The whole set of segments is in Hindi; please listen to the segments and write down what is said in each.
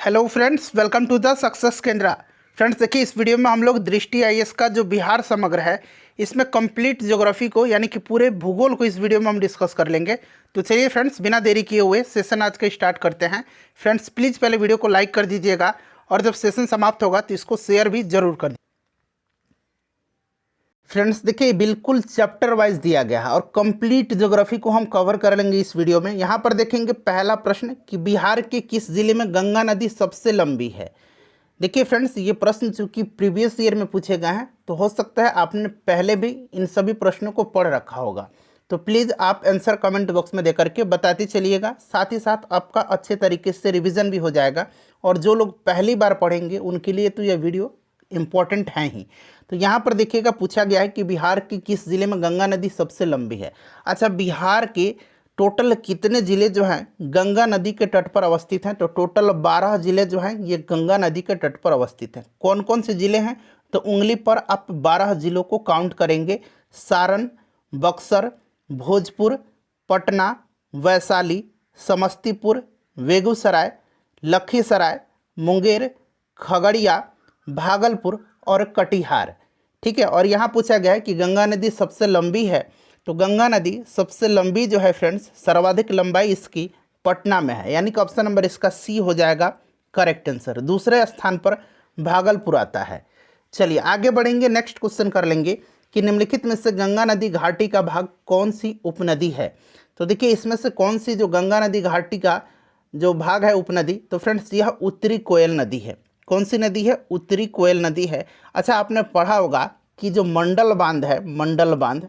Hello friends, welcome to the success Kendra. Friends देखिए, इस वीडियो में हम लोग दृष्टि आईएएस का जो बिहार समग्र है इसमें कंप्लीट ज्योग्राफी को यानी कि पूरे भूगोल को इस वीडियो में हम डिस्कस कर लेंगे। तो चलिए फ्रेंड्स, बिना देरी किए हुए सेशन आज का स्टार्ट करते हैं। फ्रेंड्स प्लीज़ पहले वीडियो को लाइक कर दीजिएगा और जब सेशन समाप्त होगा तो इसको शेयर भी जरूर कर दीजिए। फ्रेंड्स देखिए, बिल्कुल चैप्टर वाइज दिया गया है और कंप्लीट ज्योग्राफी को हम कवर कर लेंगे इस वीडियो में। यहाँ पर देखेंगे पहला प्रश्न कि बिहार के किस जिले में गंगा नदी सबसे लंबी है। देखिए फ्रेंड्स, ये प्रश्न चूंकि प्रीवियस ईयर में पूछे गए हैं तो हो सकता है आपने पहले भी इन सभी प्रश्नों को पढ़ रखा होगा। तो प्लीज़ आप आंसर कमेंट बॉक्स में देकर के बताते चलिएगा, साथ ही साथ आपका अच्छे तरीके से रिवीजन भी हो जाएगा। और जो लोग पहली बार पढ़ेंगे उनके लिए तो यह वीडियो इम्पॉर्टेंट है ही। तो यहाँ पर देखिएगा, पूछा गया है कि बिहार के किस जिले में गंगा नदी सबसे लंबी है। अच्छा, बिहार के टोटल कितने ज़िले जो हैं गंगा नदी के तट पर अवस्थित हैं? तो टोटल 12 ज़िले जो हैं ये गंगा नदी के तट पर अवस्थित हैं। कौन कौन से ज़िले हैं? तो उंगली पर आप 12 ज़िलों को काउंट करेंगे। सारण, बक्सर, भोजपुर, पटना, वैशाली, समस्तीपुर, बेगूसराय, लखीसराय, मुंगेर, खगड़िया, भागलपुर और कटिहार। ठीक है, और यहाँ पूछा गया है कि गंगा नदी सबसे लंबी है। तो गंगा नदी सबसे लंबी जो है फ्रेंड्स, सर्वाधिक लंबाई इसकी पटना में है, यानी कि ऑप्शन नंबर इसका सी हो जाएगा करेक्ट आंसर। दूसरे स्थान पर भागलपुर आता है। चलिए आगे बढ़ेंगे, नेक्स्ट क्वेश्चन कर लेंगे कि निम्नलिखित में से गंगा नदी घाटी का भाग कौन सी उपनदी है। तो देखिए, इसमें से कौन सी जो गंगा नदी घाटी का जो भाग है उपनदी, तो फ्रेंड्स यह उत्तरी कोयल नदी है। कौन सी नदी है? उत्तरी कोयल नदी है। अच्छा, आपने पढ़ा होगा कि जो मंडल बांध है, मंडल बांध,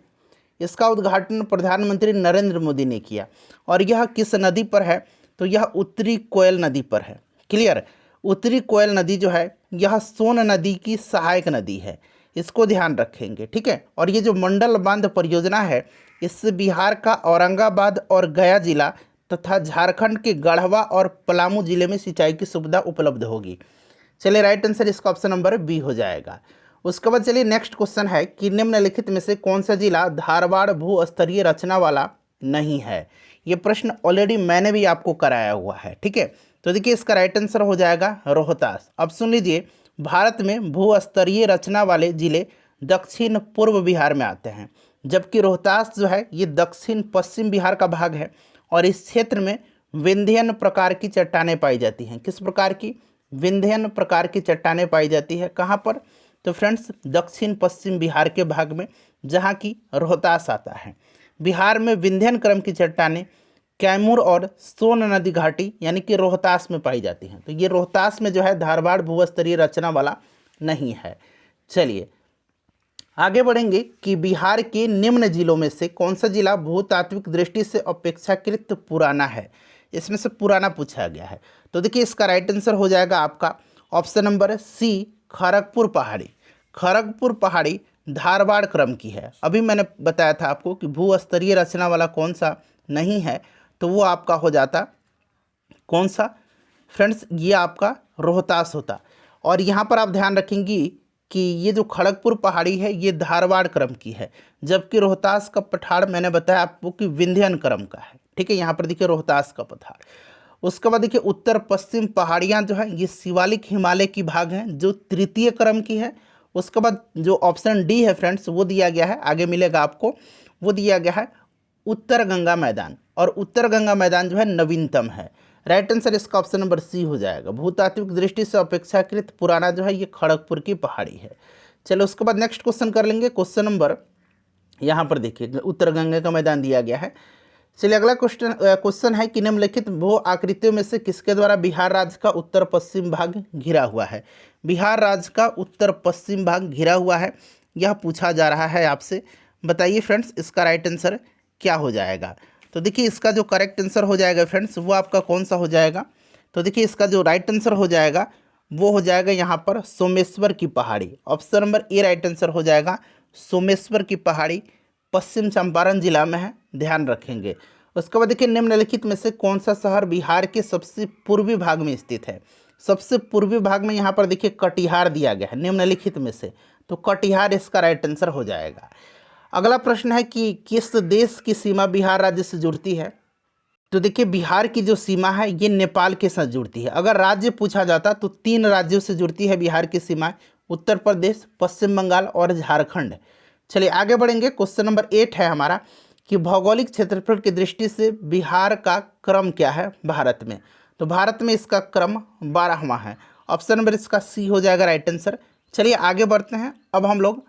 इसका उद्घाटन प्रधानमंत्री नरेंद्र मोदी ने किया और यह किस नदी पर है? तो यह उत्तरी कोयल नदी पर है। क्लियर? उत्तरी कोयल नदी जो है यह सोन नदी की सहायक नदी है, इसको ध्यान रखेंगे। ठीक है, और ये जो मंडल बांध परियोजना है इससे बिहार का औरंगाबाद और गया जिला तथा झारखंड के गढ़वा और पलामू जिले में सिंचाई की सुविधा उपलब्ध होगी। चलिए, राइट आंसर इसका ऑप्शन नंबर बी हो जाएगा। उसके बाद चलिए नेक्स्ट क्वेश्चन है कि निम्नलिखित में से कौन सा जिला धारवाड़ भू स्तरीय रचना वाला नहीं है। ये प्रश्न ऑलरेडी मैंने भी आपको कराया हुआ है। ठीक है, तो देखिए इसका राइट आंसर हो जाएगा रोहतास। अब सुन लीजिए, भारत में भू स्तरीय रचना वाले जिले दक्षिण पूर्व बिहार में आते हैं, जबकि रोहतास जो है ये दक्षिण पश्चिम बिहार का भाग है और इस क्षेत्र में विंध्यन प्रकार की चट्टानें पाई जाती हैं। किस प्रकार की? विंध्यन प्रकार की चट्टानें पाई जाती है। कहाँ पर? तो फ्रेंड्स दक्षिण पश्चिम बिहार के भाग में, जहाँ की रोहतास आता है। बिहार में विंध्यन क्रम की चट्टानें कैमूर और सोन नदी घाटी यानी कि रोहतास में पाई जाती हैं। तो ये रोहतास में जो है धारवाड़ भूस्तरीय रचना वाला नहीं है। चलिए आगे बढ़ेंगे कि बिहार के निम्न जिलों में से कौन सा जिला भूतात्विक दृष्टि से अपेक्षाकृत पुराना है। इसमें से पुराना पूछा गया है। तो देखिए इसका राइट आंसर हो जाएगा आपका ऑप्शन नंबर सी खड़गपुर पहाड़ी। खड़गपुर पहाड़ी धारवाड़ क्रम की है। अभी मैंने बताया था आपको कि भू स्तरीय रचना वाला कौन सा नहीं है, तो वो आपका हो जाता कौन सा फ्रेंड्स? ये आपका रोहतास होता। और यहाँ पर आप ध्यान रखेंगी कि ये जो खड़गपुर पहाड़ी है ये धारवाड़ क्रम की है, जबकि रोहतास का पठार मैंने बताया आपको कि विंध्यन क्रम का है। ठीक है, यहाँ पर देखिए रोहतास का पठार। उसके बाद देखिए उत्तर पश्चिम पहाड़ियाँ जो है ये शिवालिक हिमालय की भाग हैं जो तृतीय क्रम की है। उसके बाद जो ऑप्शन डी है फ्रेंड्स वो दिया गया है, आगे मिलेगा आपको, वो दिया गया है उत्तर गंगा मैदान, और उत्तर गंगा मैदान जो है नवीनतम है। राइट आंसर इसका ऑप्शन नंबर सी हो जाएगा। भूतात्विक दृष्टि से अपेक्षाकृत पुराना जो है ये खड़गपुर की पहाड़ी है। चलो उसके बाद नेक्स्ट क्वेश्चन कर लेंगे। क्वेश्चन नंबर यहाँ पर देखिए उत्तर गंगा का मैदान दिया गया है। चलिए अगला क्वेश्चन है कि निम्नलिखित भू आकृतियों में से किसके द्वारा बिहार राज्य का उत्तर पश्चिम भाग घिरा हुआ है। बिहार राज्य का उत्तर पश्चिम भाग घिरा हुआ है, यह पूछा जा रहा है आपसे। बताइए फ्रेंड्स इसका राइट आंसर क्या हो जाएगा। तो देखिए इसका जो करेक्ट आंसर हो जाएगा फ्रेंड्स वो आपका कौन सा हो जाएगा। तो देखिए इसका जो राइट आंसर हो जाएगा वो हो जाएगा यहाँ पर सोमेश्वर की पहाड़ी। Option number A right answer हो जाएगा। सोमेश्वर की पहाड़ी पश्चिम चंपारण जिला में है, ध्यान रखेंगे। उसके बाद देखिए निम्नलिखित में से कौन सा शहर बिहार के सबसे पूर्वी भाग में स्थित है। सबसे पूर्वी भाग में यहाँ पर देखिए कटिहार दिया गया है निम्नलिखित में से, तो कटिहार इसका राइट आंसर हो जाएगा। अगला प्रश्न है कि किस देश की सीमा बिहार राज्य से जुड़ती है। तो देखिए बिहार की जो सीमा है ये नेपाल के साथ जुड़ती है। अगर राज्य पूछा जाता तो 3 राज्यों से जुड़ती है बिहार की सीमा, उत्तर प्रदेश, पश्चिम बंगाल और झारखंड। चलिए आगे बढ़ेंगे। क्वेश्चन नंबर 8 है हमारा कि भौगोलिक क्षेत्रफल की दृष्टि से बिहार का क्रम क्या है भारत में। तो भारत में इसका क्रम 12वां है। ऑप्शन नंबर इसका सी हो जाएगा राइट आंसर। चलिए आगे बढ़ते हैं। अब हम लोग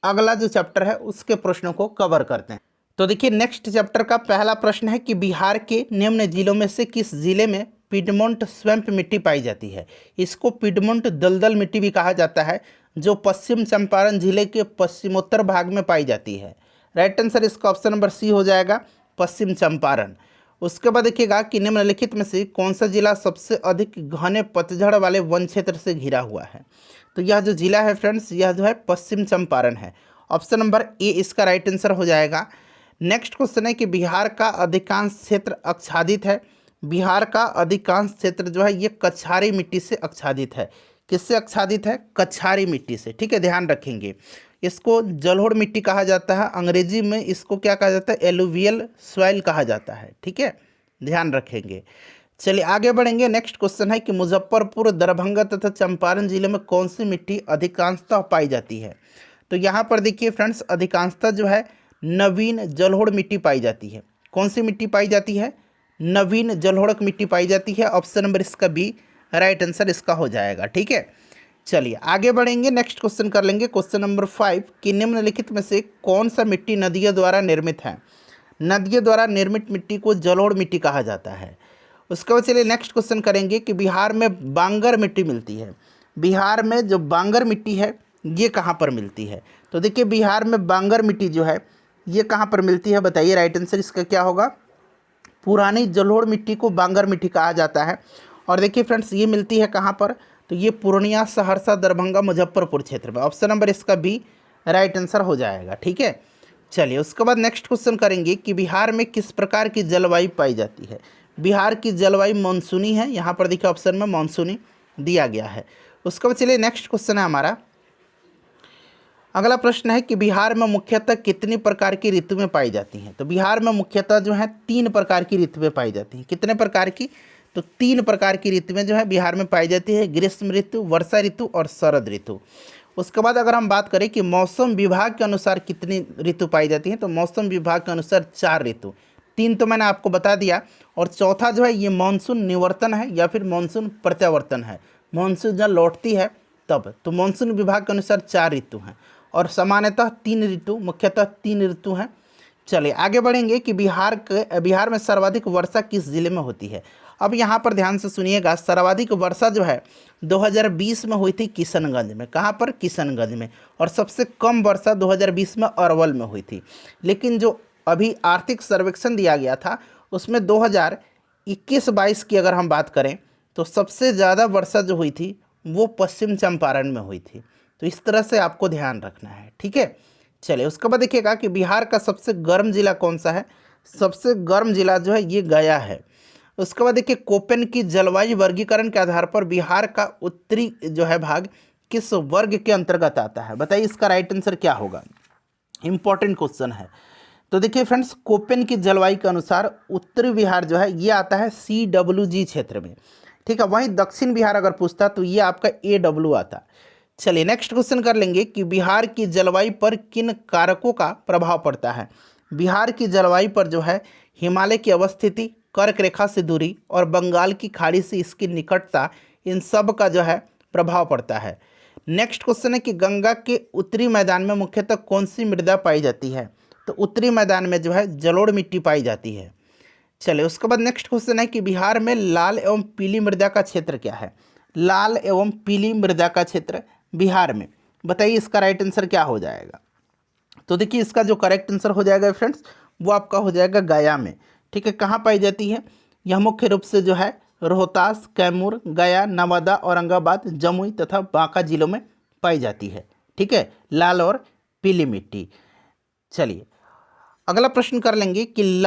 अगला जो चैप्टर है उसके प्रश्नों को कवर करते हैं। तो देखिए नेक्स्ट चैप्टर का पहला प्रश्न है कि बिहार के निम्न जिलों में से किस जिले में पिडमोंट स्वैम्प मिट्टी पाई जाती है। इसको पिडमोंट दलदल मिट्टी भी कहा जाता है, जो पश्चिम चंपारण जिले के पश्चिमोत्तर भाग में पाई जाती है। राइट आंसर इसका ऑप्शन नंबर सी हो जाएगा, पश्चिम चंपारण। उसके बाद देखिएगा कि निम्नलिखित में से कौन सा जिला सबसे अधिक घने पतझड़ वाले वन क्षेत्र से घिरा हुआ है। तो यह जो जिला है फ्रेंड्स, यह जो है पश्चिम चंपारण है। ऑप्शन नंबर ए इसका राइट आंसर हो जाएगा। नेक्स्ट क्वेश्चन है कि बिहार का अधिकांश क्षेत्र आच्छादित है। बिहार का अधिकांश क्षेत्र जो है ये कछारी मिट्टी से आच्छादित है। किससे आच्छादित है? कछारी मिट्टी से। ठीक है, ध्यान रखेंगे। इसको जलोढ़ मिट्टी कहा जाता है, अंग्रेजी में इसको क्या कहा जाता है? एलुवियल सॉइल कहा जाता है। ठीक है, ध्यान रखेंगे। चलिए आगे बढ़ेंगे। नेक्स्ट क्वेश्चन है कि मुजफ्फरपुर, दरभंगा तथा चंपारण जिले में कौन सी मिट्टी अधिकांशतः पाई जाती है। तो यहाँ पर देखिए फ्रेंड्स, अधिकांशतः जो है नवीन जलोढ़ मिट्टी पाई जाती है। कौन सी मिट्टी पाई जाती है? नवीन जलोढ़ मिट्टी पाई जाती है। ऑप्शन नंबर इसका बी राइट आंसर इसका हो जाएगा। ठीक है, चलिए आगे बढ़ेंगे। नेक्स्ट क्वेश्चन कर लेंगे क्वेश्चन नंबर 5 कि निम्नलिखित में से कौन सा मिट्टी नदियों द्वारा निर्मित है। नदियों द्वारा निर्मित मिट्टी को जलोढ़ मिट्टी कहा जाता है। उसके बाद चलिए नेक्स्ट क्वेश्चन करेंगे कि बिहार में बांगर मिट्टी मिलती है। बिहार में जो बांगर मिट्टी है ये कहाँ पर मिलती है। तो देखिए बिहार में बांगर मिट्टी जो है ये कहाँ पर मिलती है, बताइए। राइट आंसर इसका क्या होगा? पुरानी जलोढ़ मिट्टी को बांगर मिट्टी कहा जाता है। और देखिए फ्रेंड्स ये मिलती है कहाँ पर? तो ये पूर्णिया, सहरसा, दरभंगा, मुजफ्फरपुर क्षेत्र में। ऑप्शन नंबर इसका बी राइट आंसर हो जाएगा। ठीक है, चलिए उसके बाद नेक्स्ट क्वेश्चन करेंगे कि बिहार में किस प्रकार की जलवायु पाई जाती है। बिहार की जलवायु मानसूनी है। यहाँ पर देखिए ऑप्शन में मानसूनी दिया गया है। उसके बाद चलिए नेक्स्ट क्वेश्चन है हमारा, अगला प्रश्न है कि बिहार में मुख्यतः कितनी प्रकार की ऋतुएं पाई जाती हैं। तो बिहार में मुख्यतः जो है 3 प्रकार की ऋतुएं पाई जाती हैं। कितने प्रकार की? तो 3 प्रकार की ऋतुएं जो है बिहार में पाई जाती है, ग्रीष्म ऋतु, वर्षा ऋतु और शरद ऋतु। उसके बाद अगर हम बात करें कि मौसम विभाग के अनुसार कितनी ऋतु पाई जाती हैं, तो मौसम विभाग के अनुसार 4 ऋतु। 3 तो मैंने आपको बता दिया, और चौथा जो है ये मानसून निवर्तन है या फिर मानसून प्रत्यावर्तन है। मानसून जब लौटती है तब। तो मानसून विभाग के अनुसार 4 ऋतु हैं, और सामान्यतः 3 ऋतु, मुख्यतः 3 ऋतु हैं। चलिए आगे बढ़ेंगे कि बिहार में सर्वाधिक वर्षा किस जिले में होती है। अब यहाँ पर ध्यान से सुनिएगा, सर्वाधिक वर्षा जो है 2020 में हुई थी किशनगंज में। कहाँ पर? किशनगंज में। और सबसे कम वर्षा 2020 में अरवल में हुई थी। लेकिन जो अभी आर्थिक सर्वेक्षण दिया गया था उसमें 2021-22 की अगर हम बात करें तो सबसे ज़्यादा वर्षा जो हुई थी वो पश्चिम चंपारण में हुई थी। तो इस तरह से आपको ध्यान रखना है। ठीक है, चलिए उसके बाद देखिएगा कि बिहार का सबसे गर्म जिला कौन सा है। सबसे गर्म जिला जो है ये गया है। उसके बाद देखिए कोपेन की जलवायु वर्गीकरण के आधार पर बिहार का उत्तरी जो है भाग किस वर्ग के अंतर्गत आता है, बताइए इसका राइट आंसर क्या होगा। इंपॉर्टेंट क्वेश्चन है। तो देखिए फ्रेंड्स, कोपेन की जलवायु के अनुसार उत्तरी बिहार जो है ये आता है CWG क्षेत्र में। ठीक है, वहीं दक्षिण बिहार अगर पूछता तो ये आपका AW आता। चलिए नेक्स्ट क्वेश्चन कर लेंगे कि बिहार की जलवायु पर किन कारकों का प्रभाव पड़ता है। बिहार की जलवायु पर जो है हिमालय की अवस्थिति, कर्क रेखा से दूरी और बंगाल की खाड़ी से इसकी निकटता, इन सब का जो है प्रभाव पड़ता है। नेक्स्ट क्वेश्चन है कि गंगा के उत्तरी मैदान में मुख्यतः कौन सी मृदा पाई जाती है। तो उत्तरी मैदान में जो है जलोढ़ मिट्टी पाई जाती है। चलिए उसके बाद नेक्स्ट क्वेश्चन है कि बिहार में लाल एवं पीली मृदा का क्षेत्र क्या है। लाल एवं पीली मृदा का क्षेत्र बिहार में, बताइए इसका राइट आंसर क्या हो जाएगा। तो देखिए इसका जो करेक्ट आंसर हो जाएगा फ्रेंड्स वो आपका हो जाएगा गया में। ठीक है, कहाँ पाई जाती है? यह मुख्य रूप से जो है रोहतास, कैमूर, गया, नवादा, औरंगाबाद, जमुई तथा बांका जिलों में पाई जाती है। ठीक है, लाल और पीली मिट्टी। चलिए अगला प्रश्न कर लेंगे कि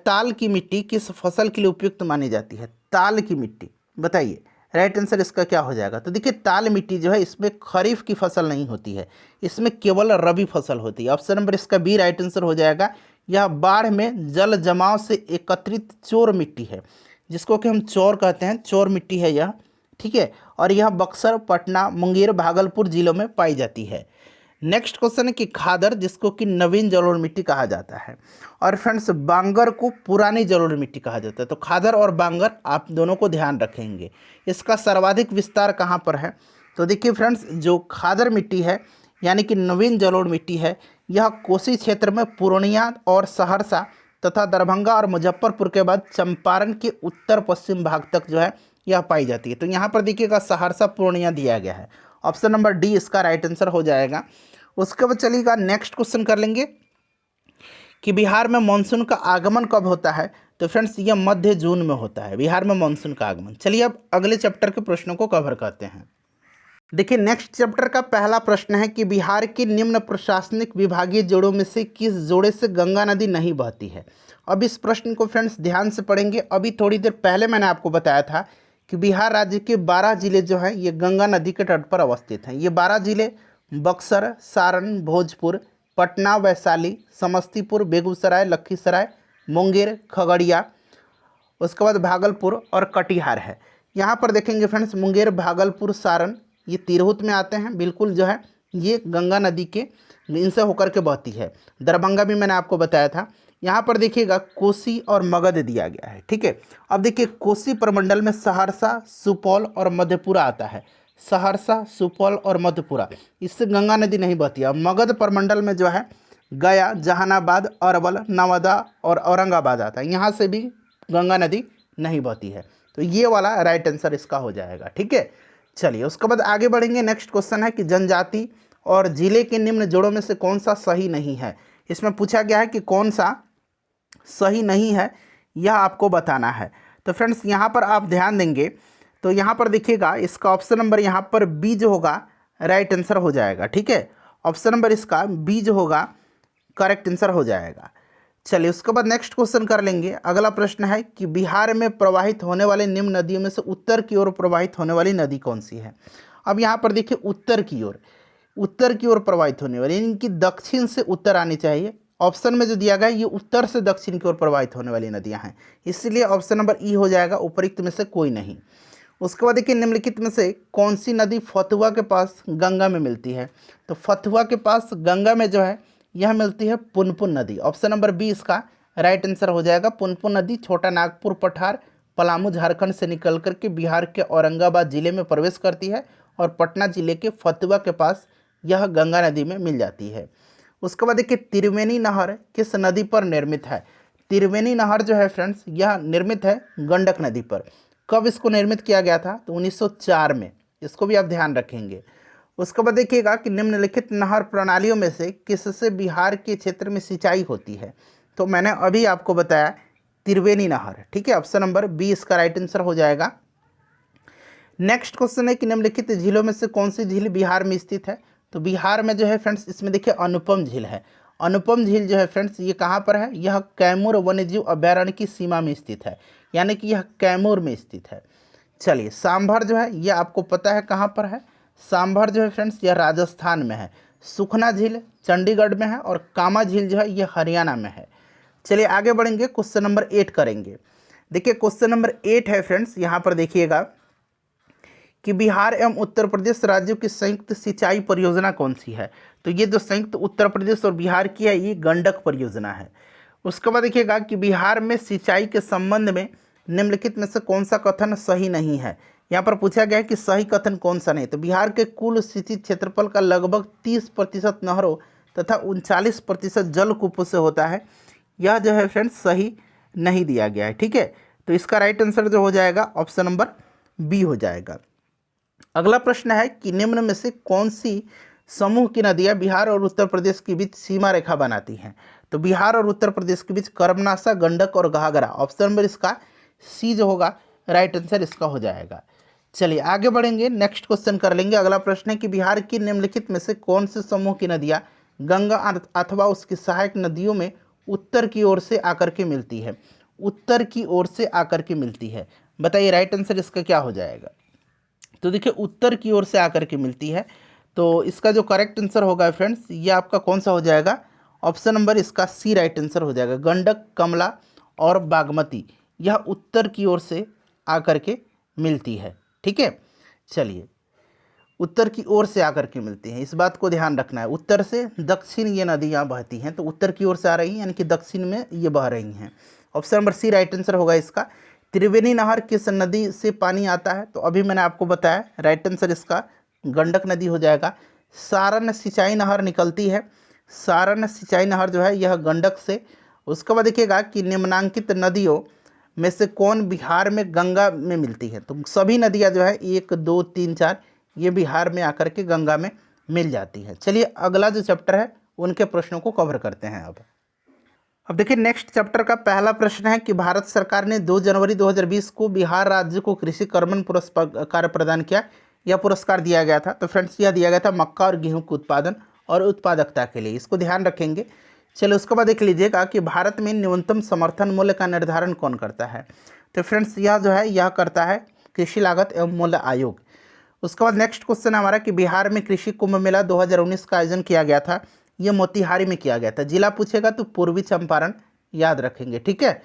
ताल की मिट्टी किस फसल के लिए उपयुक्त मानी जाती है। ताल की मिट्टी, बताइए राइट आंसर इसका क्या हो जाएगा। तो देखिए ताल मिट्टी जो है इसमें खरीफ की फसल नहीं होती है, इसमें केवल रबी फसल होती है। ऑप्शन नंबर इसका बी राइट आंसर हो जाएगा। यह बाढ़ में जल जमाव से एकत्रित चोर मिट्टी है, जिसको कि हम चौर कहते हैं, चौर मिट्टी है यह, ठीक है। और यह बक्सर, पटना, मुंगेर, भागलपुर जिलों में पाई जाती है। नेक्स्ट क्वेश्चन है कि खादर, जिसको कि नवीन जलोढ़ मिट्टी कहा जाता है, और फ्रेंड्स बांगर को पुरानी जलोढ़ मिट्टी कहा जाता है। तो खादर और बांगर आप दोनों को ध्यान रखेंगे। इसका सर्वाधिक विस्तार कहाँ पर है? तो देखिए फ्रेंड्स, जो खादर मिट्टी है यानी कि नवीन जलोढ़ मिट्टी है, यह कोसी क्षेत्र में पूर्णिया और सहरसा तथा दरभंगा और मुजफ्फरपुर के बाद चंपारण के उत्तर पश्चिम भाग तक जो है यह पाई जाती है। तो यहाँ पर देखिएगा सहरसा पूर्णिया दिया गया है, ऑप्शन नंबर डी इसका राइट आंसर हो जाएगा। उसके बाद चलिएगा नेक्स्ट क्वेश्चन कर लेंगे कि बिहार में मानसून का आगमन कब होता है? तो फ्रेंड्स यह मध्य जून में होता है बिहार में मानसून का आगमन। चलिए अब अगले चैप्टर के प्रश्नों को कवर करते हैं। देखिए नेक्स्ट चैप्टर का पहला प्रश्न है कि बिहार के निम्न प्रशासनिक विभागीय जोड़ों में से किस जोड़े से गंगा नदी नहीं बहती है? अब इस प्रश्न को फ्रेंड्स ध्यान से पढ़ेंगे। अभी थोड़ी देर पहले मैंने आपको बताया था कि बिहार राज्य के 12 जिले जो हैं ये गंगा नदी के तट पर अवस्थित हैं। ये 12 जिले बक्सर, सारण, भोजपुर, पटना, वैशाली, समस्तीपुर, बेगूसराय, लखीसराय, मुंगेर, खगड़िया, उसके बाद भागलपुर और कटिहार है। यहाँ पर देखेंगे फ्रेंड्स, मुंगेर, भागलपुर, सारण ये तिरहुत में आते हैं, बिल्कुल जो है ये गंगा नदी के इनसे होकर के बहती है। दरभंगा भी मैंने आपको बताया था। यहाँ पर देखिएगा कोसी और मगध दिया गया है, ठीक है। अब देखिए कोसी प्रमंडल में सहरसा, सुपौल और मधेपुरा आता है। सहरसा, सुपौल और मधेपुरा, इससे गंगा नदी नहीं बहती है। अब मगध प्रमंडल में जो है गया, जहानाबाद, अरवल, नवादा और औरंगाबाद आता है, यहाँ से भी गंगा नदी नहीं बहती है। तो ये वाला राइट आंसर इसका हो जाएगा, ठीक है। चलिए उसके बाद आगे बढ़ेंगे। नेक्स्ट क्वेश्चन है कि जनजाति और जिले के निम्न जोड़ों में से कौन सा सही नहीं है? इसमें पूछा गया है कि कौन सा सही नहीं है, यह आपको बताना है। तो फ्रेंड्स यहाँ पर आप ध्यान देंगे तो यहाँ पर देखिएगा इसका ऑप्शन नंबर यहाँ पर बी जो होगा राइट आंसर हो जाएगा, ठीक है। ऑप्शन नंबर इसका बी जो होगा करेक्ट आंसर हो जाएगा। चलिए उसके बाद नेक्स्ट क्वेश्चन कर लेंगे। अगला प्रश्न है कि बिहार में प्रवाहित होने वाले निम्न नदियों में से उत्तर की ओर प्रवाहित होने वाली नदी कौन सी है? अब यहाँ पर देखिए उत्तर की ओर प्रवाहित होने वाली, इनकी दक्षिण से उत्तर आनी चाहिए। ऑप्शन में जो दिया गया है ये उत्तर से दक्षिण की ओर प्रवाहित होने वाली नदियाँ हैं, इसलिए ऑप्शन नंबर ई हो जाएगा, उपरोक्त में से कोई नहीं। उसके बाद देखिए निम्नलिखित में से कौन सी नदी फतुहा के पास गंगा में मिलती है? तो फतुहा के पास गंगा में जो है यह मिलती है पुनपुन नदी। ऑप्शन नंबर बी इसका राइट आंसर हो जाएगा। पुनपुन नदी छोटा नागपुर पठार, पलामू, झारखंड से निकल करके बिहार के औरंगाबाद जिले में प्रवेश करती है और पटना जिले के फतुहा के पास यह गंगा नदी में मिल जाती है। उसके बाद देखिए त्रिवेणी नहर किस नदी पर निर्मित है? त्रिवेणी नहर जो है फ्रेंड्स यह निर्मित है गंडक नदी पर। कब इसको निर्मित किया गया था? तो 1904 में, इसको भी आप ध्यान रखेंगे। उसके बाद देखिएगा कि निम्नलिखित नहर प्रणालियों में से किससे बिहार के क्षेत्र में सिंचाई होती है? तो मैंने अभी आपको बताया त्रिवेणी नहर, ठीक है। ऑप्शन नंबर बी इसका राइट आंसर हो जाएगा। नेक्स्ट क्वेश्चन है कि निम्नलिखित झीलों में से कौन सी झील बिहार में स्थित है? तो बिहार में जो है फ्रेंड्स इसमें देखिए अनुपम झील है। अनुपम झील जो है फ्रेंड्स ये कहाँ पर है? यह कैमूर वन्यजीव अभयारण्य की सीमा में स्थित है, यानी कि यह कैमूर में स्थित है। चलिए सांभर जो है यह आपको पता है कहाँ पर है? सांभर जो है फ्रेंड्स यह राजस्थान में है। सुखना झील चंडीगढ़ में है और कामा झील जो है यह हरियाणा में है। चलिए आगे बढ़ेंगे, क्वेश्चन नंबर 8 करेंगे। देखिए क्वेश्चन नंबर 8 है फ्रेंड्स, यहाँ पर देखिएगा कि बिहार एवं उत्तर प्रदेश राज्यों की संयुक्त सिंचाई परियोजना कौन सी है? तो ये जो संयुक्त उत्तर प्रदेश और बिहार की है ये गंडक परियोजना है। उसके बाद देखिएगा कि बिहार में सिंचाई के संबंध में निम्नलिखित में से कौन सा कथन सही नहीं है? यहाँ पर पूछा गया है कि सही कथन कौन सा नहीं। तो बिहार के कुल सिंचित क्षेत्रफल का लगभग 30% नहरों तथा 39% जलकूपों से होता है। यह जो है फ्रेंड्स सही नहीं दिया गया है, ठीक है। तो इसका राइट आंसर जो हो जाएगा ऑप्शन नंबर बी हो जाएगा। अगला प्रश्न है कि निम्न में से कौन सी समूह की नदियाँ बिहार और उत्तर प्रदेश के बीच सीमा रेखा बनाती हैं? तो बिहार और उत्तर प्रदेश के बीच कर्मनाशा, गंडक और घाघरा। ऑप्शन नंबर इसका सी जो होगा राइट आंसर इसका हो जाएगा। चलिए आगे बढ़ेंगे, नेक्स्ट क्वेश्चन कर लेंगे। अगला प्रश्न है कि बिहार की निम्नलिखित में से कौन से समूह की नदियाँ गंगा अथवा उसकी सहायक नदियों में उत्तर की ओर से आकर के मिलती है? उत्तर की ओर से आकर के मिलती है, बताइए राइट आंसर इसका क्या हो जाएगा? तो देखिए उत्तर की ओर से आकर के मिलती है, तो इसका जो करेक्ट आंसर होगा फ्रेंड्स ये आपका कौन सा हो जाएगा? ऑप्शन नंबर इसका सी राइट आंसर हो जाएगा। गंडक, कमला और बागमती यह उत्तर की ओर से आकर के मिलती है। ठीक है, चलिए उत्तर की ओर से आकर के मिलती हैं, इस बात को ध्यान रखना है। उत्तर से दक्षिण ये नदियाँ बहती हैं, तो उत्तर की ओर से आ रही हैं, यानी कि दक्षिण में ये बह रही हैं। Option number C right answer होगा इसका। त्रिवेणी नहर किस नदी से पानी आता है? तो अभी मैंने आपको बताया, राइट आंसर इसका गंडक नदी हो जाएगा। सारण सिंचाई नहर निकलती है, सारण सिंचाई नहर जो है यह गंडक से। उसके बाद देखिएगा कि निम्नांकित नदियों में से कौन बिहार में गंगा में मिलती है? तो सभी नदियाँ जो है 1, 2, 3, 4 ये बिहार में आकर के गंगा में मिल जाती है। चलिए अगला जो चैप्टर है उनके प्रश्नों को कवर करते हैं। अब देखिए नेक्स्ट चैप्टर का पहला प्रश्न है कि भारत सरकार ने 2 जनवरी 2020 को बिहार राज्य को कृषि कर्मण पुरस्कार प्रदान किया। यह पुरस्कार दिया गया था, तो फ्रेंड्स यह दिया गया था मक्का और गेहूं के उत्पादन और उत्पादकता के लिए, इसको ध्यान रखेंगे। चलिए उसके बाद देख लीजिएगा कि भारत में न्यूनतम समर्थन मूल्य का निर्धारण कौन करता है? तो फ्रेंड्स यह जो है यह करता है कृषि लागत एवं मूल्य आयोग। उसके बाद नेक्स्ट क्वेश्चन हमारा कि बिहार में कृषि कुंभ मेला 2019 का आयोजन किया गया था, ये मोतिहारी में किया गया था। जिला पूछेगा तो पूर्वी चंपारण याद रखेंगे। ठीक है,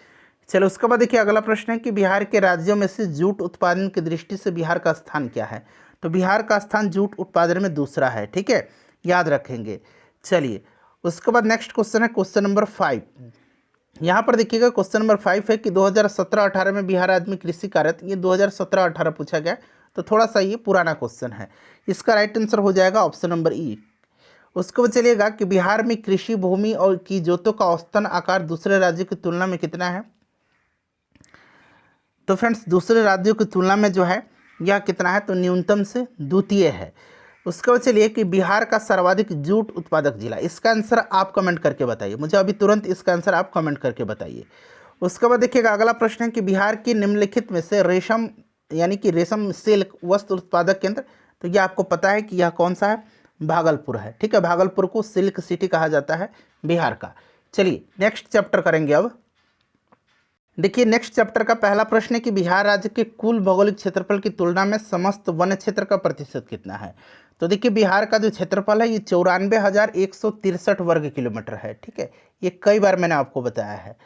चलो उसके बाद देखिए अगला प्रश्न है कि बिहार के राज्यों में से जूट उत्पादन की दृष्टि से बिहार का स्थान क्या है? तो बिहार का स्थान जूट उत्पादन में दूसरा है। ठीक है, याद रखेंगे। चलिए उसके बाद नेक्स्ट क्वेश्चन है क्वेश्चन नंबर 5। यहाँ पर देखिएगा क्वेश्चन नंबर 5 है कि 2017-18 में बिहार राज्य में कृषि कार्यरत, ये 2017-18 पूछा गया, तो थोड़ा सा ये पुराना क्वेश्चन है। इसका राइट आंसर हो जाएगा ऑप्शन नंबर ई। उसके बाद चलिएगा कि बिहार में कृषि भूमि और की जोतों का औसतन आकार दूसरे राज्यों की तुलना में कितना है? तो फ्रेंड्स दूसरे राज्यों की तुलना में जो है यह कितना है? तो न्यूनतम से द्वितीय है। उसके बाद चलिए कि बिहार का सर्वाधिक जूट उत्पादक जिला, इसका आंसर आप कमेंट करके बताइए, मुझे अभी तुरंत इसका आंसर आप कमेंट करके बताइए। उसके बाद देखिएगा अगला प्रश्न है कि बिहार के निम्नलिखित में से रेशम यानी कि रेशम सिल्क वस्त्र उत्पादक केंद्र, तो यह आपको पता है कि यह कौन सा है? भागलपुर है। ठीक है, भागलपुर को सिल्क सिटी कहा जाता है बिहार का। चलिए नेक्स्ट चैप्टर करेंगे। अब देखिए नेक्स्ट चैप्टर का पहला प्रश्न है कि बिहार राज्य के कुल भौगोलिक क्षेत्रफल की तुलना में समस्त वन क्षेत्र का प्रतिशत कितना है? तो देखिए बिहार का जो क्षेत्रफल है ये 94,163 वर्ग किलोमीटर है। ठीक है, ये कई बार मैंने आपको बताया है।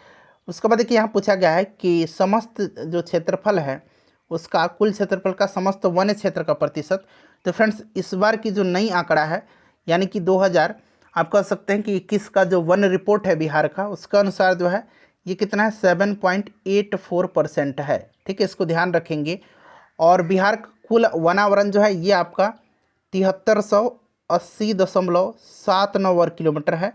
उसके बाद देखिए यहाँ पूछा गया है कि समस्त जो क्षेत्रफल है उसका कुल क्षेत्रफल का समस्त वन क्षेत्र का प्रतिशत। तो फ्रेंड्स इस बार की जो नई आंकड़ा है यानी कि 2000 आप कह सकते हैं कि 21 का जो वन रिपोर्ट है बिहार का, उसका अनुसार जो है ये कितना है? 7.84% है। ठीक है, इसको ध्यान रखेंगे। और बिहार का कुल वनावरण जो है ये आपका 7380.79 वर्ग किलोमीटर है,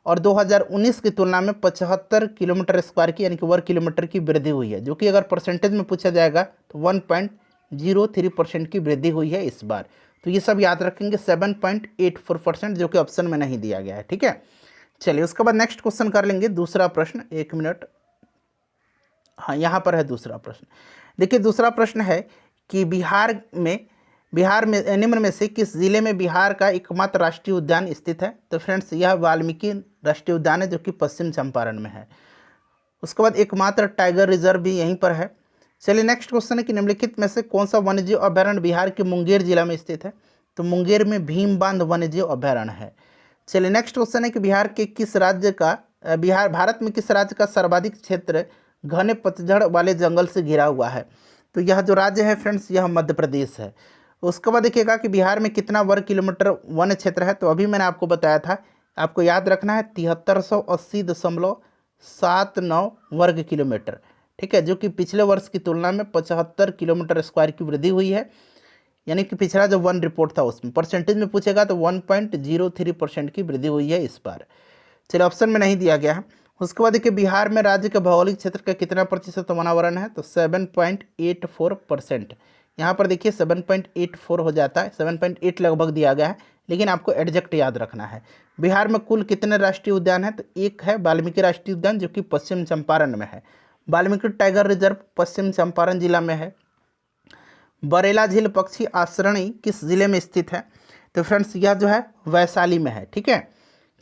और 2019 की तुलना में 75 किलोमीटर स्क्वायर की यानी कि वर्ग किलोमीटर की वृद्धि हुई है, जो कि अगर परसेंटेज में पूछा जाएगा तो 1.03% की वृद्धि हुई है इस बार। तो ये सब याद रखेंगे, 7.84% जो कि ऑप्शन में नहीं दिया गया है। ठीक है, चलिए उसके बाद नेक्स्ट क्वेश्चन कर लेंगे। दूसरा प्रश्न, 1 मिनट, हाँ यहाँ पर है दूसरा प्रश्न। देखिए दूसरा प्रश्न है कि बिहार में निम्न में से किस जिले में बिहार का एकमात्र राष्ट्रीय उद्यान स्थित है? तो फ्रेंड्स यह वाल्मीकि राष्ट्रीय उद्यान है जो कि पश्चिम चंपारण में है। उसके बाद एकमात्र टाइगर रिजर्व भी यहीं पर है। चलिए नेक्स्ट क्वेश्चन है कि निम्नलिखित में से कौन सा वन्यजीव अभयारण्य बिहार के मुंगेर जिला में स्थित है? तो मुंगेर में भीम बांध वन्यजीव अभयारण्य है। चलिए नेक्स्ट क्वेश्चन है कि भारत में किस राज्य का सर्वाधिक क्षेत्र घने पतझड़ वाले जंगल से घिरा हुआ है? तो यह जो राज्य है फ्रेंड्स यह मध्य प्रदेश है। उसके बाद देखिएगा कि बिहार में कितना वर्ग किलोमीटर वन क्षेत्र है? तो अभी मैंने आपको बताया था, आपको याद रखना है 7380.79 वर्ग किलोमीटर। ठीक है, जो कि पिछले वर्ष की तुलना में 75 किलोमीटर स्क्वायर की वृद्धि हुई है, यानी कि पिछला जो वन रिपोर्ट था उसमें परसेंटेज में पूछेगा तो 1.03% की वृद्धि हुई है इस बार। चलिए ऑप्शन में नहीं दिया गया है। उसके बाद देखिए बिहार में राज्य के भौगोलिक क्षेत्र का कितना प्रतिशत वनावरण है? तो 7.84%। यहाँ पर देखिए 7.84 हो जाता है, 7.8 लगभग दिया गया है, लेकिन आपको एडजेक्ट याद रखना है। बिहार में कुल कितने राष्ट्रीय उद्यान हैं? तो एक है वाल्मीकि राष्ट्रीय उद्यान जो कि पश्चिम चंपारण में है। वाल्मीकि टाइगर रिजर्व पश्चिम चंपारण जिला में है। बरेला झील पक्षी आश्रयणी किस जिले में स्थित है? तो फ्रेंड्स यह जो है वैशाली में है। ठीक है,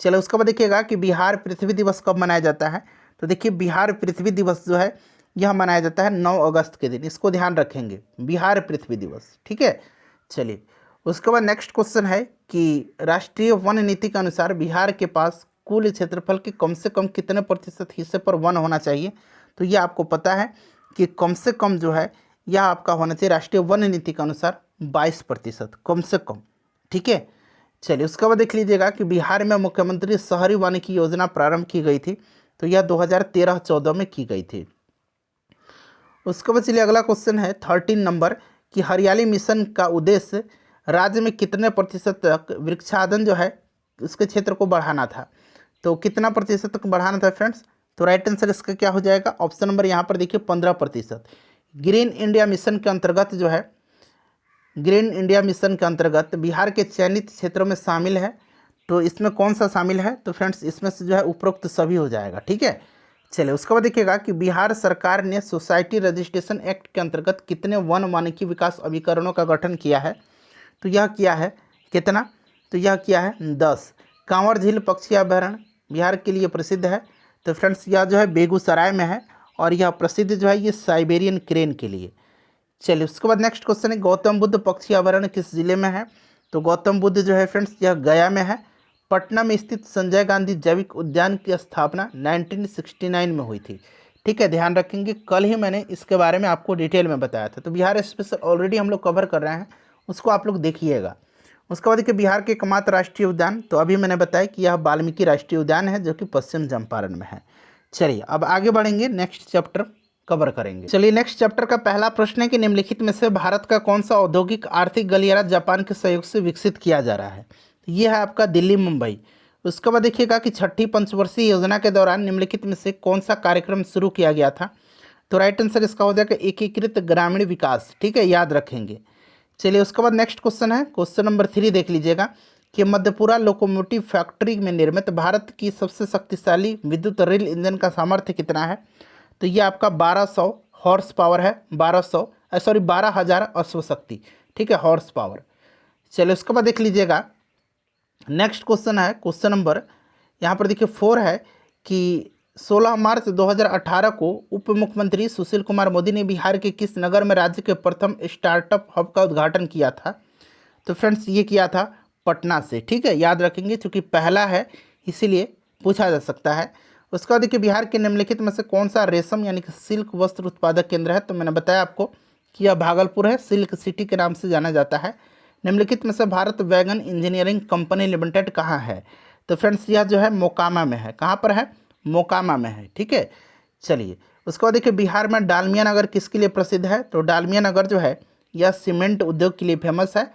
चलो उसके बाद देखिएगा कि बिहार पृथ्वी दिवस कब मनाया जाता है? तो देखिए बिहार पृथ्वी दिवस जो है यह मनाया जाता है 9 अगस्त के दिन, इसको ध्यान रखेंगे, बिहार पृथ्वी दिवस। ठीक है, चलिए उसके बाद नेक्स्ट क्वेश्चन है कि राष्ट्रीय वन नीति के अनुसार बिहार के पास कुल क्षेत्रफल के कम से कम कितने प्रतिशत हिस्से पर वन होना चाहिए? तो ये आपको पता है कि कम से कम जो है यह आपका होना चाहिए राष्ट्रीय वन नीति के अनुसार 22% कम से कम। ठीक है, चलिए उसके बाद देख लीजिएगा कि बिहार में मुख्यमंत्री शहरी वानिकी योजना प्रारंभ की गई थी, तो यह 2013-14 में की गई थी। उसके बाद चलिए अगला क्वेश्चन है 13 नंबर कि हरियाली मिशन का उद्देश्य राज्य में कितने प्रतिशत तक वृक्षारोपण जो है उसके क्षेत्र को बढ़ाना था? तो कितना प्रतिशत तक बढ़ाना था फ्रेंड्स? तो राइट आंसर इसका क्या हो जाएगा? ऑप्शन नंबर यहाँ पर देखिए 15%। ग्रीन इंडिया मिशन के अंतर्गत जो है, ग्रीन इंडिया मिशन के अंतर्गत बिहार के चयनित क्षेत्रों में शामिल है, तो इसमें कौन सा शामिल है? तो फ्रेंड्स इसमें से जो है उपरोक्त सभी हो जाएगा। ठीक है, चलिए उसके बाद देखिएगा कि बिहार सरकार ने सोसाइटी रजिस्ट्रेशन एक्ट के अंतर्गत कितने वन वानिकी विकास अभिकरणों का गठन किया है? तो यह किया है कितना? तो यह किया है 10। कांवर झील पक्षी अभयारण्य बिहार के लिए प्रसिद्ध है, तो फ्रेंड्स यह जो है बेगूसराय में है और यह प्रसिद्ध जो है ये साइबेरियन क्रेन के लिए। चलिए उसके बाद नेक्स्ट क्वेश्चन है गौतम बुद्ध पक्षी अभयारण्य किस जिले में है? तो गौतम बुद्ध जो है फ्रेंड्स यह गया में है। पटना में स्थित संजय गांधी जैविक उद्यान की स्थापना 1969 में हुई थी। ठीक है, ध्यान रखेंगे, कल ही मैंने इसके बारे में आपको डिटेल में बताया था, तो बिहार स्पेशल ऑलरेडी हम लोग कवर कर रहे हैं, उसको आप लोग देखिएगा। उसके बाद देखिए बिहार के एकमात्र राष्ट्रीय उद्यान, तो अभी मैंने बताया कि यह वाल्मीकि राष्ट्रीय उद्यान है जो कि पश्चिम चंपारण में है। चलिए अब आगे बढ़ेंगे, नेक्स्ट चैप्टर कवर करेंगे। चलिए नेक्स्ट चैप्टर का पहला प्रश्न है कि निम्नलिखित में से भारत का कौन सा औद्योगिक आर्थिक गलियारा जापान के सहयोग से विकसित किया जा रहा है? ये है आपका दिल्ली मुंबई। उसके बाद देखिएगा कि छठी पंचवर्षीय योजना के दौरान निम्नलिखित में से कौन सा कार्यक्रम शुरू किया गया था? तो राइट आंसर इसका हो जाएगा एकीकृत ग्रामीण विकास। ठीक है, याद रखेंगे। चलिए उसके बाद नेक्स्ट क्वेश्चन है क्वेश्चन नंबर 3, देख लीजिएगा कि मधेपुरा लोकोमोटिव फैक्ट्री में निर्मित भारत की सबसे शक्तिशाली विद्युत रेल इंजन का सामर्थ्य कितना है? तो ये आपका 1200 हॉर्स पावर है, 12,000 अश्वशक्ति। ठीक है, हॉर्स पावर। चलिए उसके बाद देख लीजिएगा नेक्स्ट क्वेश्चन है क्वेश्चन नंबर यहाँ पर देखिए 4 है कि 16 मार्च 2018 को उप मुख्यमंत्री सुशील कुमार मोदी ने बिहार के किस नगर में राज्य के प्रथम स्टार्टअप हब का उद्घाटन किया था? तो फ्रेंड्स ये किया था पटना से। ठीक है, याद रखेंगे क्योंकि पहला है इसीलिए पूछा जा सकता है। उसके बाद देखिए बिहार के निम्नलिखित में से कौन सा रेशम यानी कि सिल्क वस्त्र उत्पादक केंद्र है? तो मैंने बताया आपको कि यह भागलपुर है, सिल्क सिटी के नाम से जाना जाता है। निम्नलिखित में से Bharat wagon engineering company limited कहाँ है? तो फ्रेंड्स यह जो है मोकामा में है। कहाँ पर है? मोकामा में है। ठीक है, चलिए उसके बाद देखिए बिहार में डालमिया नगर किसके लिए प्रसिद्ध है? तो डालमिया नगर जो है यह सीमेंट उद्योग के लिए फेमस है।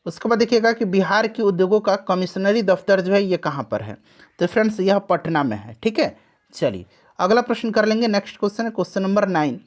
उसके बाद देखिएगा कि बिहार के उद्योगों का कमिश्नरी दफ्तर जो है ये कहाँ पर है? तो फ्रेंड्स यह पटना में है। ठीक है, चलिए अगला प्रश्न कर लेंगे। नेक्स्ट क्वेश्चन है क्वेश्चन नंबर 9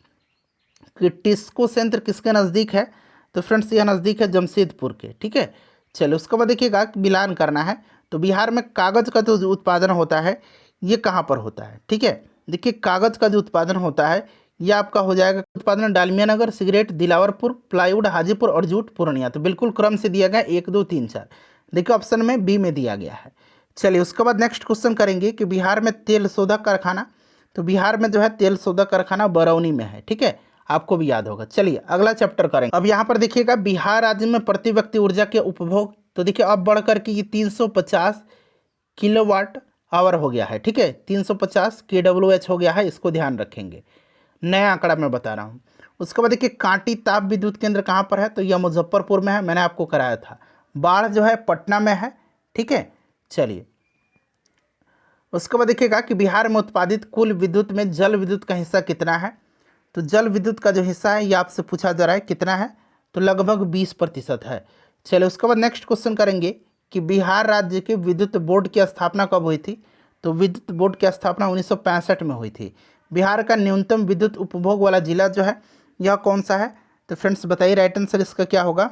कि टिस्को संयंत्र किसके नज़दीक है? तो फ्रेंड्स यह नज़दीक है जमशेदपुर के। ठीक है, चलिए उसके बाद देखिएगा कि मिलान करना है। तो बिहार में कागज़ का जो उत्पादन होता है ये कहाँ पर होता है? ठीक है, देखिए कागज़ का जो उत्पादन होता है ये आपका हो जाएगा उत्पादन डालमिया नगर, सिगरेट दिलावरपुर, प्लाईवुड हाजीपुर और जूट पूर्णिया। तो बिल्कुल क्रम से दिया गया 1 2 3 4, देखिए ऑप्शन में बी में दिया गया है। चलिए उसके बाद नेक्स्ट क्वेश्चन करेंगे कि बिहार में तेल शोधक कारखाना, तो बिहार में जो है तेल शोधक कारखाना बरौनी में है। ठीक है, आपको भी याद होगा। चलिए अगला चैप्टर करेंगे। अब यहाँ पर देखिएगा बिहार राज्य में प्रति व्यक्ति ऊर्जा के उपभोग, तो देखिए अब बढ़कर के ये 350 किलोवाट आवर हो गया है। ठीक है, 350 kWh हो गया है, इसको ध्यान रखेंगे, नया आंकड़ा मैं बता रहा हूँ। उसके बाद देखिए कांटी ताप विद्युत केंद्र कहाँ पर है? तो यह मुजफ्फरपुर में है, मैंने आपको कराया था। बाढ़ जो है पटना में है। ठीक है, चलिए उसके बाद देखिएगा कि बिहार में उत्पादित कुल विद्युत में जल विद्युत का हिस्सा कितना है? तो जल विद्युत का जो हिस्सा है ये आपसे पूछा जा रहा है कितना है? तो लगभग 20% है। चलिए उसके बाद नेक्स्ट क्वेश्चन करेंगे कि बिहार राज्य के विद्युत बोर्ड की स्थापना कब हुई थी? तो विद्युत बोर्ड की स्थापना 1965 में हुई थी। बिहार का न्यूनतम विद्युत उपभोग वाला जिला जो है यह कौन सा है? तो फ्रेंड्स बताइए राइट आंसर इसका क्या होगा?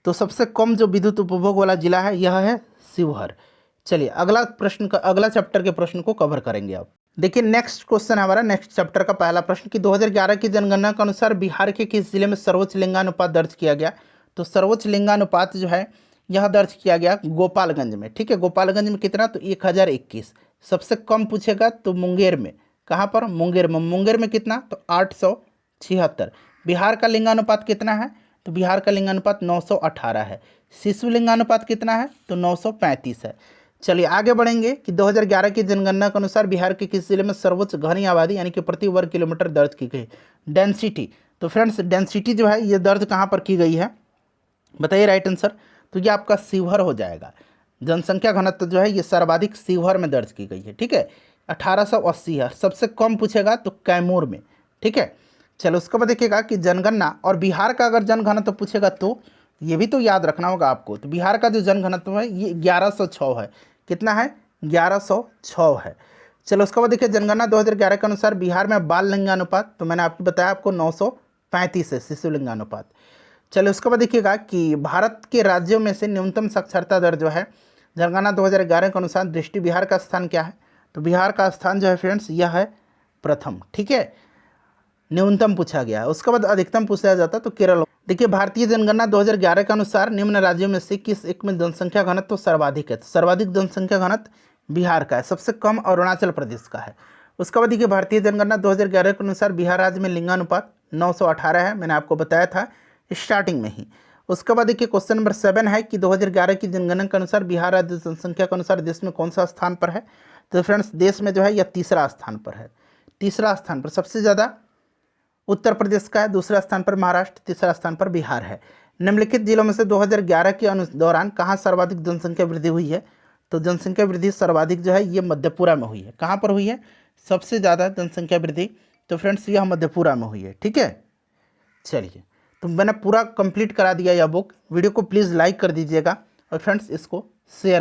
तो सबसे कम जो विद्युत उपभोग वाला जिला है यह है शिवहर। चलिए अगला प्रश्न का अगला चैप्टर के प्रश्न को कवर करेंगे। आप देखिए नेक्स्ट क्वेश्चन है हमारा नेक्स्ट चैप्टर का पहला प्रश्न कि 2011 की जनगणना के अनुसार बिहार के किस जिले में सर्वोच्च लिंगानुपात दर्ज किया गया? तो सर्वोच्च लिंगानुपात जो है यह दर्ज किया गया गोपालगंज में। ठीक है, गोपालगंज में कितना? तो 1021। सबसे कम पूछेगा तो मुंगेर में। कहाँ पर? मुंगेर में। मुंगेर में कितना? तो 876। बिहार का लिंगानुपात कितना है? तो बिहार का लिंगानुपात 918 है। शिशु लिंगानुपात कितना है? तो 935 है। चलिए आगे बढ़ेंगे कि 2011 की जनगणना के अनुसार बिहार के किस जिले में सर्वोच्च घनी आबादी यानी कि प्रति वर्ग किलोमीटर दर्ज की गई? डेंसिटी। तो फ्रेंड्स डेंसिटी जो है ये दर्ज कहाँ पर की गई है, बताइए राइट आंसर। तो ये आपका शिवहर हो जाएगा। जनसंख्या घनत्व जो है ये सर्वाधिक शिवहर में दर्ज की गई है, ठीक है, 1880 है। सबसे कम पूछेगा तो कैमूर में, ठीक है। चलो उसके बाद देखिएगा कि जनगणना और बिहार का अगर जनघनत्व पूछेगा तो ये भी तो याद रखना होगा आपको। तो बिहार का जो जनघनत्व है ये 1106 है। कितना है? 1106 है। चलो उसके बाद देखिए जनगणना 2011 के अनुसार बिहार में बाल लिंगानुपात, तो मैंने आपको बताया आपको 935 है शिशु लिंगानुपात। चलो उसके बाद देखिएगा कि भारत के राज्यों में से न्यूनतम साक्षरता दर जो है जनगणना 2011 के अनुसार दृष्टि बिहार का स्थान क्या है? तो बिहार का स्थान जो है फ्रेंड्स यह है प्रथम, ठीक है, न्यूनतम पूछा गया है। उसके बाद अधिकतम पूछा जाता तो केरल। देखिए भारतीय जनगणना 2011 के अनुसार निम्न राज्यों में से किस एक में जनसंख्या घनत्व सर्वाधिक है? तो सर्वाधिक जनसंख्या घनत्व बिहार का है, सबसे कम अरुणाचल प्रदेश का है। उसके बाद देखिए भारतीय जनगणना 2011 के अनुसार बिहार राज्य में लिंगानुपात 918 है, मैंने आपको बताया था स्टार्टिंग में ही। उसके बाद देखिए क्वेश्चन नंबर 7 है कि 2011 की जनगणना के अनुसार बिहार राज्य जनसंख्या के अनुसार देश में कौन सा स्थान पर है? तो फ्रेंड्स देश में जो है यह तीसरा स्थान पर है। तीसरा स्थान पर सबसे ज़्यादा उत्तर प्रदेश का है, दूसरा स्थान पर महाराष्ट्र, तीसरा स्थान पर बिहार है। निम्नलिखित जिलों में से 2011 के दौरान कहाँ सर्वाधिक जनसंख्या वृद्धि हुई है? तो जनसंख्या वृद्धि सर्वाधिक जो है ये मधेपुरा में हुई है। कहाँ पर हुई है सबसे ज़्यादा जनसंख्या वृद्धि? तो फ्रेंड्स यह मधेपुरा में हुई है, ठीक है। चलिए तो मैंने पूरा कंप्लीट करा दिया यह बुक। वीडियो को प्लीज़ लाइक कर दीजिएगा और फ्रेंड्स इसको शेयर कर